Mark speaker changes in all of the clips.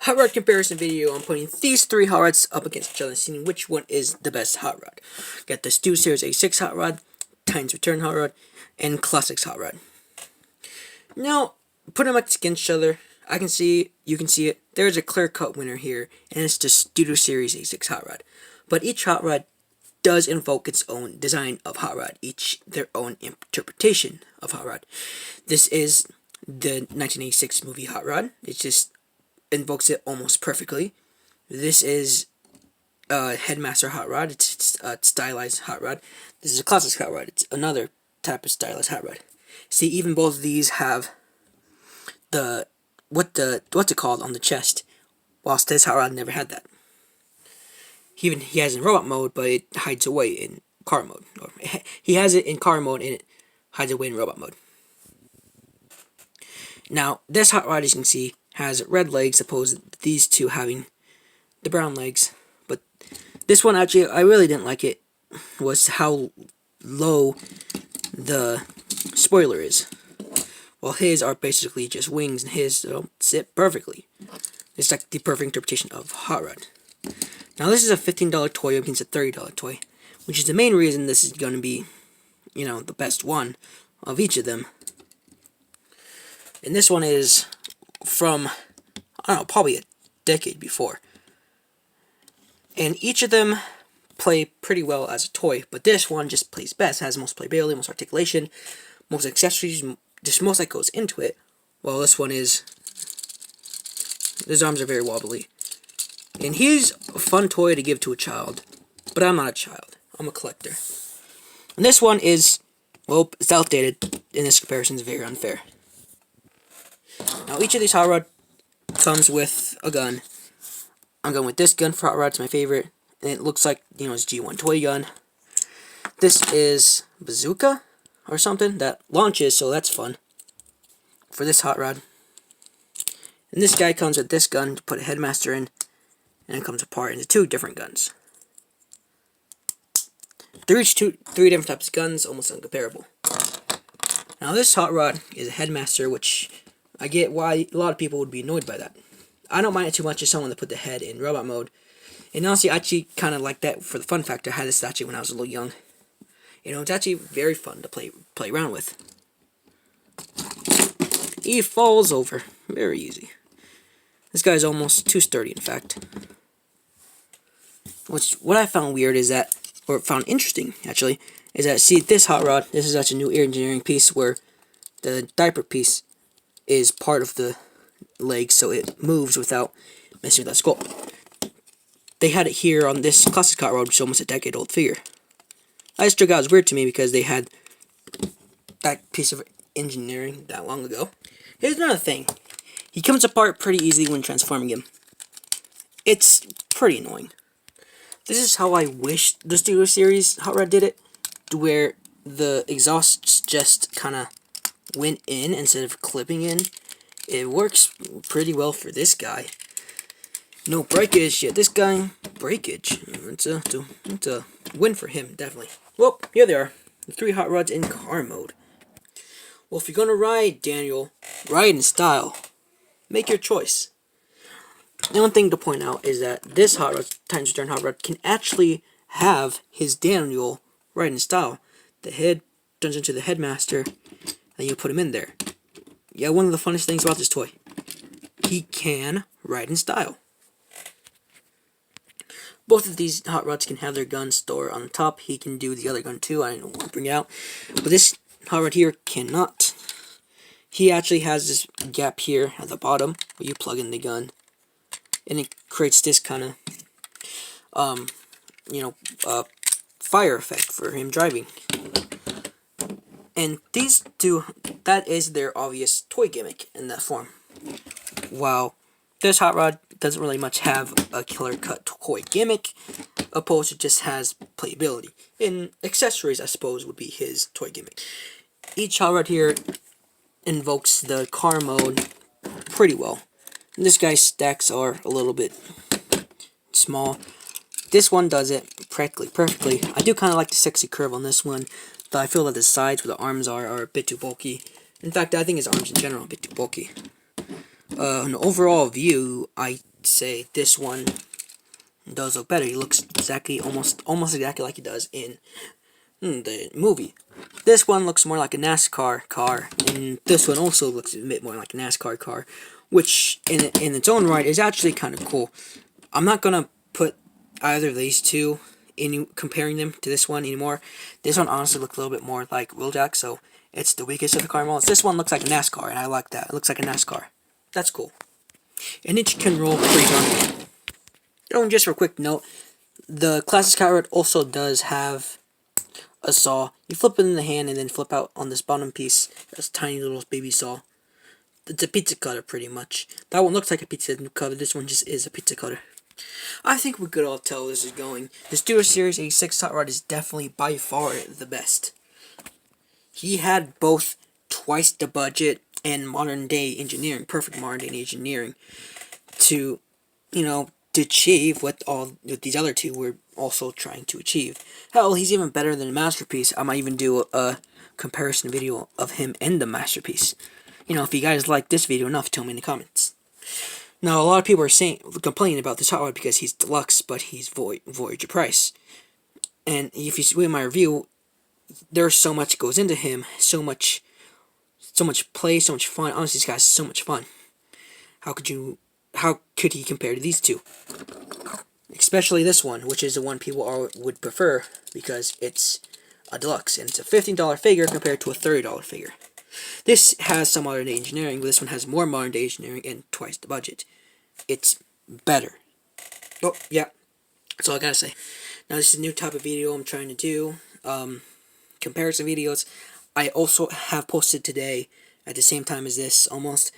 Speaker 1: Hot rod comparison video. I'm putting these three hot rods up against each other, seeing which one is the best hot rod. Got the Stu Series A6 hot rod, Titan's Return hot rod, and Classics hot rod. Now, put them against each other. You can see it. There's a clear-cut winner here, and it's the Stu Series A6 hot rod. But each hot rod does invoke its own design of hot rod, each their own interpretation of hot rod. This is the 1986 movie Hot Rod. It just invokes it almost perfectly. This is Headmaster hot rod. It's a stylized hot rod. This is a Classics hot rod. It's another type of stylized hot rod. See, even both of these have the what's it called on the chest, whilst this hot rod never had that. He has it in robot mode, but it hides away in car mode. Or, he has it in car mode, and it hides away in robot mode. Now, this hot rod, as you can see, has red legs, opposed to these two having the brown legs. But this one, actually, I really didn't like it, was how low the spoiler is. Well, his are basically just wings, and his don't sit perfectly. It's like the perfect interpretation of hot rod. Now, this is a $15 toy against a $30 toy, which is the main reason this is going to be, the best one of each of them. And this one is from, I don't know, probably a decade before. And each of them play pretty well as a toy, but this one just plays best, has most playability, most articulation, most accessories, just most that goes into it. While this one is, his arms are very wobbly. And he's a fun toy to give to a child, but I'm not a child. I'm a collector. And this one is, well, it's outdated, and this comparison is very unfair. Now, each of these hot rod comes with a gun. I'm going with this gun for hot rod. It's my favorite. And it looks like, it's G1 toy gun. This is bazooka or something that launches, so that's fun for this hot rod. And this guy comes with this gun to put a headmaster in, and it comes apart into two different guns. They're each three different types of guns, almost uncomparable. Now, this hot rod is a headmaster, which I get why a lot of people would be annoyed by that. I don't mind it too much as someone to put the head in robot mode. And honestly, I actually kind of like that for the fun factor. I had this actually when I was a little young. It's actually very fun to play around with. He falls over. Very easy. This guy's almost too sturdy, in fact. What I found weird is that, or found interesting, actually, is that, see, this hot rod, this is actually a new engineering piece where the diaper piece is part of the leg, so it moves without messing with that sculpt. They had it here on this Classic hot rod, which is almost a decade-old figure. I just took out as weird to me because they had that piece of engineering that long ago. Here's another thing. He comes apart pretty easily when transforming him. It's pretty annoying. This is how I wish the Stu Series Hot Rod did it, to where the exhausts just kind of went in instead of clipping in. It works pretty well for this guy. No breakage yet. This guy, breakage. It's a win for him, definitely. Well, here they are. The three hot rods in car mode. Well, if you're going to ride, Daniel, ride in style. Make your choice. The one thing to point out is that this hot rod, Titan's Return hot rod, can actually have his Daniel ride in style. The head turns into the headmaster, and you put him in there. Yeah, one of the funnest things about this toy. He can ride in style. Both of these hot rods can have their gun stored on the top. He can do the other gun too. I don't want to bring it out. But this hot rod here cannot. He actually has this gap here at the bottom where you plug in the gun. And it creates this kind of, fire effect for him driving. And these two, that is their obvious toy gimmick in that form. While this hot rod doesn't really much have a killer cut toy gimmick, opposed to just has playability. And accessories, I suppose, would be his toy gimmick. Each hot rod here invokes the car mode pretty well. And this guy's stacks are a little bit small. This one does it practically perfectly. I do kind of like the sexy curve on this one, though I feel that the sides where the arms are a bit too bulky. In fact, I think his arms in general are a bit too bulky. An overall view, I say this one does look better. He looks exactly, almost exactly like he does in the movie. This one looks more like a NASCAR car, and this one also looks a bit more like a NASCAR car, which in its own right is actually kind of cool. I'm not gonna put either of these two in comparing them to this one anymore. This one honestly looks a little bit more like Wheeljack, so it's the weakest of the car models. This one looks like a NASCAR, and I like that. It looks like a NASCAR. That's cool. And it can roll pretty darn well. Oh, and just for a quick note, the classic HotRod also does have a saw. You flip it in the hand and then flip out on this bottom piece. This tiny little baby saw. It's a pizza cutter, pretty much. That one looks like a pizza cutter. This one just is a pizza cutter. I think we could all tell this is going. The Studio Series 86 HotRod is definitely by far the best. He had both twice the budget and modern day engineering, perfect modern day engineering, to, to achieve what these other two were also trying to achieve. Hell, he's even better than the Masterpiece. I might even do a comparison video of him and the Masterpiece. If you guys like this video enough, tell me in the comments. Now, a lot of people are complaining about this HotRod because he's deluxe, but he's Voyager price. And if you see my review, there's so much goes into him, so much play, so much fun. Honestly, this guy's so much fun. How could he compare to these two? Especially this one, which is the one people would prefer because it's a deluxe, and it's a $15 figure compared to a $30 figure. This has some modern day engineering, but this one has more modern day engineering and twice the budget. It's better. Oh, yeah. That's all I gotta say. Now, this is a new type of video I'm trying to do. Comparison videos. I also have posted today, at the same time as this, almost,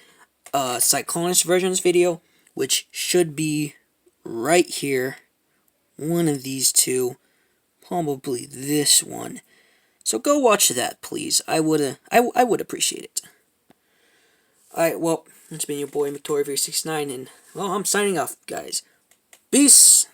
Speaker 1: Cyclonus versions video, which should be right here. One of these two. Probably this one. So go watch that, please. I would appreciate it. Alright, well, it's been your boy McToyReviewer69, and, well, I'm signing off, guys. Peace!